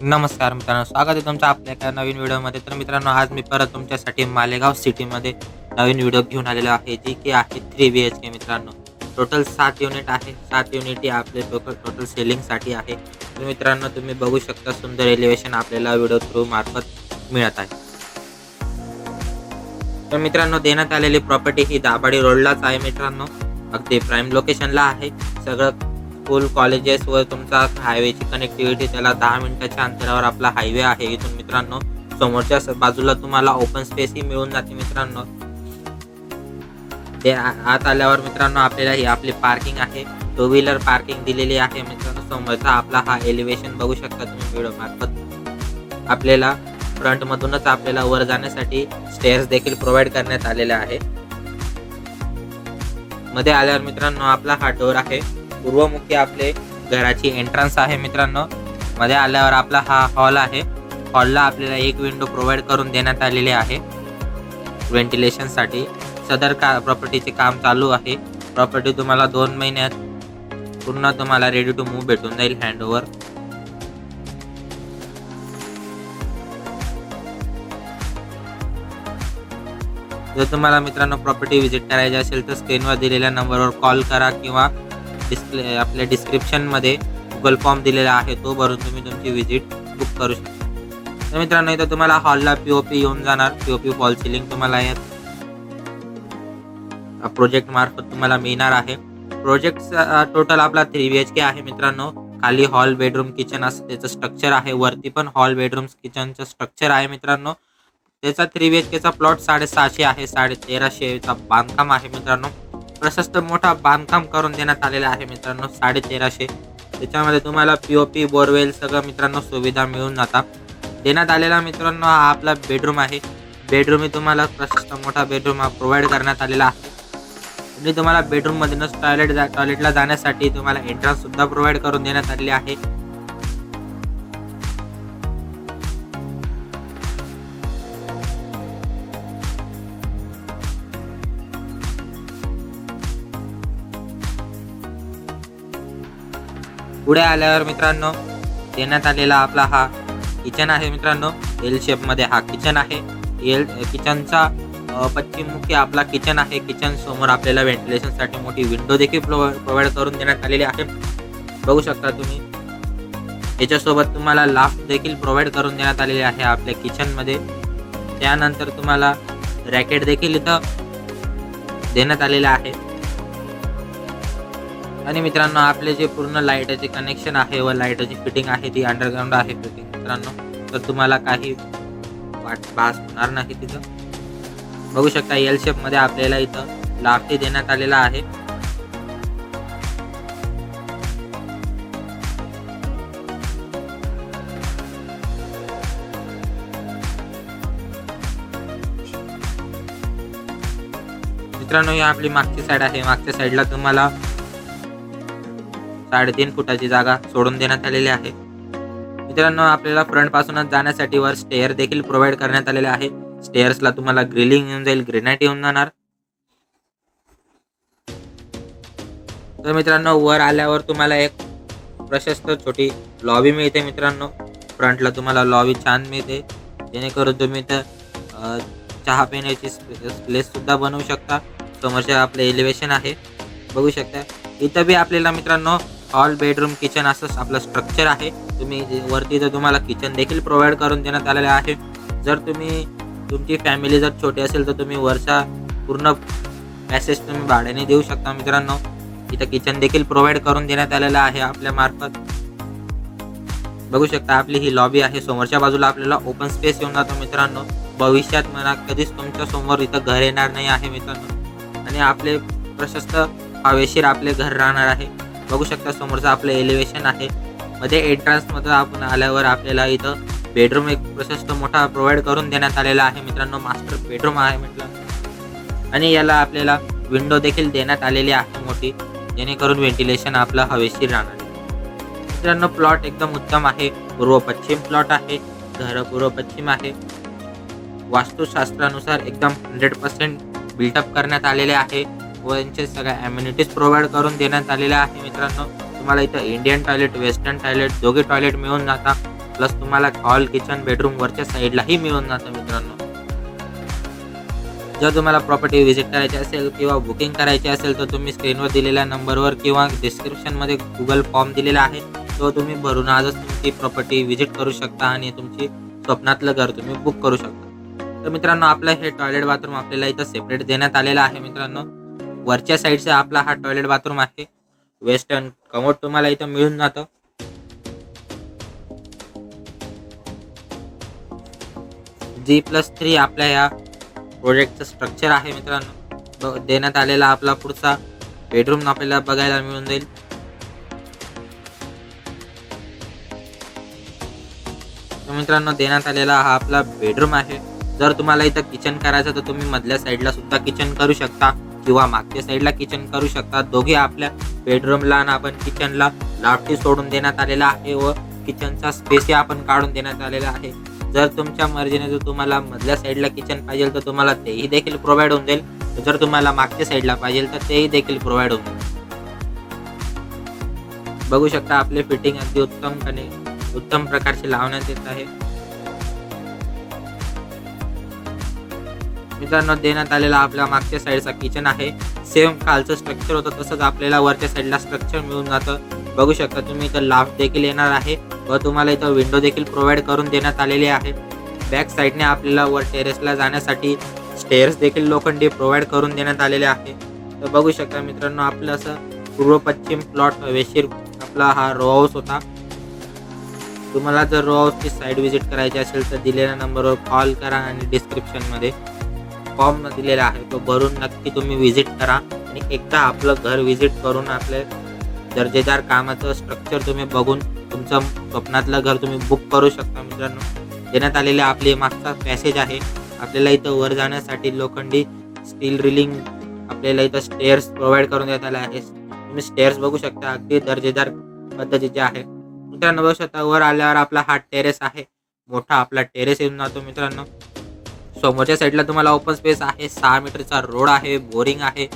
नमस्कार मित्रांनो, स्वागत आहे तुमचं आपल्या एका नवीन व्हिडिओमध्ये. तर मित्रांनो, आज मी परत तुमच्यासाठी मालेगाव सिटीमध्ये नवीन व्हिडिओ घेऊन आलेलो आहे, जी की आहे 3 BHK मित्रांनो. टोटल 7 युनिट आहे. 7 युनिटी आपले टोटल सेलिंगसाठी आहे. तर मित्रांनो, तुम्ही बघू शकता सुंदर एलिव्हेशन आपल्याला व्हिडिओ थ्रू मार्फत मिळत आहे. तर मित्रांनो, देण्यात आलेली प्रॉपर्टी ही दाभाडी रोडलाच आहे मित्रांनो. अगदी प्राईम लोकेशनला आहे. सगळं स्कूल, कॉलेजेस व तुमचा हायवेची कनेक्टिव्हिटी, त्याला 10 मिनिटाच्या अंतरावर आपला हायवे आहे. इथून मित्रांनो समोरच्या बाजूला तुम्हाला ओपन स्पेसही मिळून जाते मित्रांनो. ते आत आल्यावर मित्रांनो आपल्याला ही आपली पार्किंग आहे, 2 व्हीलर पार्किंग दिलेली आहे मित्रांनो. समोरचा आपला हा एलिव्हेशन बघू शकता तुम्ही व्हिडिओ मार्फत. आपल्याला फ्रंटमधूनच आपल्याला वर जाण्यासाठी स्टेअर्स देखील प्रोव्हाइड करण्यात आलेले आहे. मध्ये आल्यावर मित्रांनो आपला हा डोर आहे, पूर्वमुखी आपले घराची एंट्रन्स आहे मित्रांनो. मध्ये आल्यावर आपला हा हॉल आहे. हॉलला आपल्याला एक विंडो प्रोव्हाइड करून देण्यात आलेली आहे व्हेंटिलेशनसाठी. सदर प्रॉपर्टीचे काम चालू आहे. प्रॉपर्टी तुम्हाला 2 महिन्यात पूर्ण तुम्हाला रेडी टू मूव्ह भेटून जाईल हँडओव्हर. जर तुम्हाला मित्रांनो प्रॉपर्टी व्हिजिट करायची असेल तर स्क्रीनवर दिलेल्या नंबरवर कॉल करा किंवा आपल्या डिस्क्रिप्शनमध्ये गुगल फॉर्म दिलेला आहे, तो भरून तुम्ही तुमची व्हिजिट बुक करू शकता. तर मित्रांनो, इथं तुम्हाला हॉलला POP येऊन जाणार. POP फॉल सिलिंग तुम्हाला या प्रोजेक्ट मार्फत तुम्हाला मिळणार आहे. प्रोजेक्ट टोटल आपला 3 BHK आहे मित्रांनो. खाली हॉल, बेडरूम, किचन असं त्याचं स्ट्रक्चर आहे. वरती पण हॉल, बेडरूम, किचनचं स्ट्रक्चर आहे मित्रांनो. त्याचा 3 BHKचा प्लॉट 650 आहे. 1350चा बांधकाम आहे मित्रांनो. प्रशस्त मोठा बांधकाम करून देण्यात आलेला आहे मित्रांनो. 1350. त्याच्यामध्ये तुम्हाला POP, बोरवेल सगळं मित्रांनो सुविधा मिळून जातात. देण्यात आलेला मित्रांनो हा आपला बेडरूम आहे. बेडरूमही तुम्हाला प्रशस्त मोठा बेडरूम हा प्रोव्हाइड करण्यात आलेला आहे. आणि तुम्हाला बेडरूममधूनच टॉयलेटला जाण्यासाठी तुम्हाला एंट्रन्स सुद्धा प्रोव्हाइड करून देण्यात आलेली आहे. पुढे आल्यावर मित्रांनो देण्यात आलेला आपला हा किचन आहे मित्रांनो. एल शेपमध्ये हा किचन आहे. किचनचा पश्चिममुखी आपला किचन आहे. किचन समोर आपल्याला व्हेंटिलेशनसाठी मोठी विंडो देखील प्रोव्हाइड करून देण्यात आलेली आहे. बघू शकता तुम्ही. याच्यासोबत तुम्हाला लाफ्ट देखील प्रोव्हाइड करून देण्यात आलेली आहे आपल्या किचनमध्ये. त्यानंतर तुम्हाला रॅकेट देखील इथं देण्यात आलेलं आहे. आणि मित्रांनो आपले जे पूर्ण लाईटाचे कनेक्शन आहे व लाईटाची फिटिंग आहे ती अंडरग्राऊंड आहे फिटिंग मित्रांनो. तर तुम्हाला काही भास होणार नाही तिथं. बघू शकता एल शेपमध्ये आपल्याला इथं लाफ्टही देण्यात आलेला आहे. मित्रांनो ही आपली मागची साईड आहे. मागच्या साईडला तुम्हाला 3.5 फुटाची जागा सोडून देण्यात आलेली आहे. मित्रांनो आपल्याला फ्रंट पासूनच जाण्यासाठी वर स्टेअर देखील प्रोव्हाइड करण्यात आलेले आहे. स्टेअर्सला तुम्हाला ग्रिलिंग येऊन जाईल, ग्रेनाइट येऊन जाणार. तर मित्रांनो वर आल्यावर तुम्हाला एक प्रशस्त छोटी लॉबी मिळते मित्रांनो. फ्रंटला तुम्हाला लॉबी छान मिळते, जेणेकरून तुम्ही इथं चहा पिण्याची प्लेस सुद्धा बनवू शकता. समोरचे आपले एलिव्हेशन आहे बघू शकता. इथं बी आपल्याला मित्रांनो हॉल, बेडरूम, किचन असं आपलं स्ट्रक्चर आहे. तुम्ही वरती तर तुम्हाला किचन देखील प्रोव्हाइड करून देण्यात आलेलं आहे. जर तुमची फॅमिली जर छोटी असेल तर तुम्ही वरचा पूर्ण पॅसेज तुम्ही भाड्याने देऊ शकता मित्रांनो. इथं किचन देखील प्रोव्हाइड करून देण्यात आलेलं आहे आपल्या मार्फत. बघू शकता आपली ही लॉबी आहे. समोरच्या बाजूला आपल्याला ओपन स्पेस येऊन जातो मित्रांनो. भविष्यात म्हणा कधीच तुमच्या समोर इथं घर येणार नाही आहे मित्रांनो. आणि आपले प्रशस्त हवेशीर आपले घर राहणार आहे. बघू शकता समोरचं आपलं एलिव्हेशन आहे. मध्ये एंट्रन्समध्ये आपण आल्यावर आपल्याला इथं बेडरूम एक प्रशस्त मोठा प्रोव्हाइड करून देण्यात आलेला आहे मित्रांनो. मास्टर बेडरूम आहे म्हटलं. आणि याला आपल्याला विंडो देखील देण्यात आलेली आहे मोठी, जेणेकरून व्हेंटिलेशन आपलं हवेशीर राहणार आहे. मित्रांनो प्लॉट एकदम उत्तम आहे. पूर्व पश्चिम प्लॉट आहे. घर पूर्व पश्चिम आहे. वास्तुशास्त्रानुसार एकदम 100% बिल्टअप करण्यात आलेले आहे व यांचे सगळ्या ॲम्युनिटीज प्रोव्हाइड करून देण्यात आलेल्या आहे मित्रांनो. तुम्हाला इथं इंडियन टॉयलेट, वेस्टर्न टॉयलेट दोघे टॉयलेट मिळून जातात. प्लस तुम्हाला हॉल, किचन, बेडरूम वरच्या साईडलाही मिळून जातं मित्रांनो. जर तुम्हाला प्रॉपर्टी व्हिजिट करायची असेल किंवा बुकिंग करायची असेल तर तुम्ही स्क्रीनवर दिलेल्या नंबरवर किंवा डिस्क्रिप्शनमध्ये गुगल फॉर्म दिलेला आहे, तो तुम्ही भरून आजच तुमची प्रॉपर्टी व्हिजिट करू शकता आणि तुमची स्वप्नातलं घर तुम्ही बुक करू शकता. तर मित्रांनो, आपलं हे टॉयलेट बाथरूम आपल्याला इथं सेपरेट देण्यात आलेलं आहे मित्रांनो. वरच्या साईडचा आपला हा टॉयलेट बाथरूम आहे. वेस्टर्न कमोड तुम्हाला इथं मिळून जातं. G+3 आपल्या या प्रोजेक्टचं स्ट्रक्चर आहे मित्रांनो. देण्यात आलेला आपला पुढचा बेडरूम आपल्याला बघायला मिळून जाईल. तर मित्रांनो, देण्यात आलेला हा आपला बेडरूम आहे. जर तुम्हाला इथं किचन करायचं तर तुम्ही मधल्या साईडला सुद्धा किचन करू शकता किंवा मागच्या साईडला किचन करू शकता. दोघे आपल्या बेडरूमला आणि आपण किचनला लॉफ्टी सोडून देण्यात आलेला आहे व किचनचा स्पेसही आपण काढून देण्यात आलेला आहे. जर तुमच्या मर्जीने जर तुम्हाला मधल्या साईडला किचन पाहिजे तर तुम्हाला तेही देखील प्रोव्हाइड होऊन जाईल. जर तुम्हाला मागच्या साईडला पाहिजे तर तेही देखील प्रोव्हाइड होऊन जाईल. बघू शकता आपले फिटिंग अगदी उत्तम प्रकारचे लावण्यात येत आहे. मित्रांनो, देण्यात आलेला आपल्या मागच्या साईडचा किचन आहे. सेम खालचं स्ट्रक्चर होतं तसंच आपल्याला वरच्या साईडला स्ट्रक्चर मिळून जातं. बघू शकता तुम्ही इथं लाफ्ट देखील येणार आहे व तुम्हाला इथं विंडो देखील प्रोव्हाइड करून देण्यात आलेली आहे. बॅक साईडने आपल्याला वर टेरेसला जाण्यासाठी स्टेअर्स देखील लोखंडी प्रोव्हाइड करून देण्यात आलेले आहे. तर बघू शकता मित्रांनो, आपलं असं पूर्व पश्चिम प्लॉट हवेशीर आपला हा रो हाऊस होता. तुम्हाला जर रो हाऊसची साईड व्हिजिट करायची असेल तर दिलेल्या नंबरवर कॉल करा आणि डिस्क्रिप्शनमध्ये फॉर्म दिलेला आहे तो भरून नक्की तुम्ही व्हिजिट करा आणि एकदा आपलं घर व्हिजिट करून आपले दर्जेदार कामाचं स्ट्रक्चर तुम्ही बघून तुमचं स्वप्नातलं घर तुम्ही बुक करू शकता. मित्रांनो, देण्यात आलेले आपले मागचा पॅसेज आहे. आपल्याला इथं वर जाण्यासाठी लोखंडी स्टील रिलिंग आपल्याला इथं स्टेअर्स प्रोव्हाइड करून देण्यात आले आहे. तुम्ही स्टेअर्स बघू शकता, अगदी दर्जेदार पद्धतीचे आहे. मित्रांनो, बघू शकता वर आल्यावर आपला हा टेरेस आहे. मोठा आपला टेरेस येऊन जातो मित्रांनो. समोरच्या साईडला तुम्हाला ओपन स्पेस आहे. 6 मीटरचा रोड आहे, बोरिंग आहे.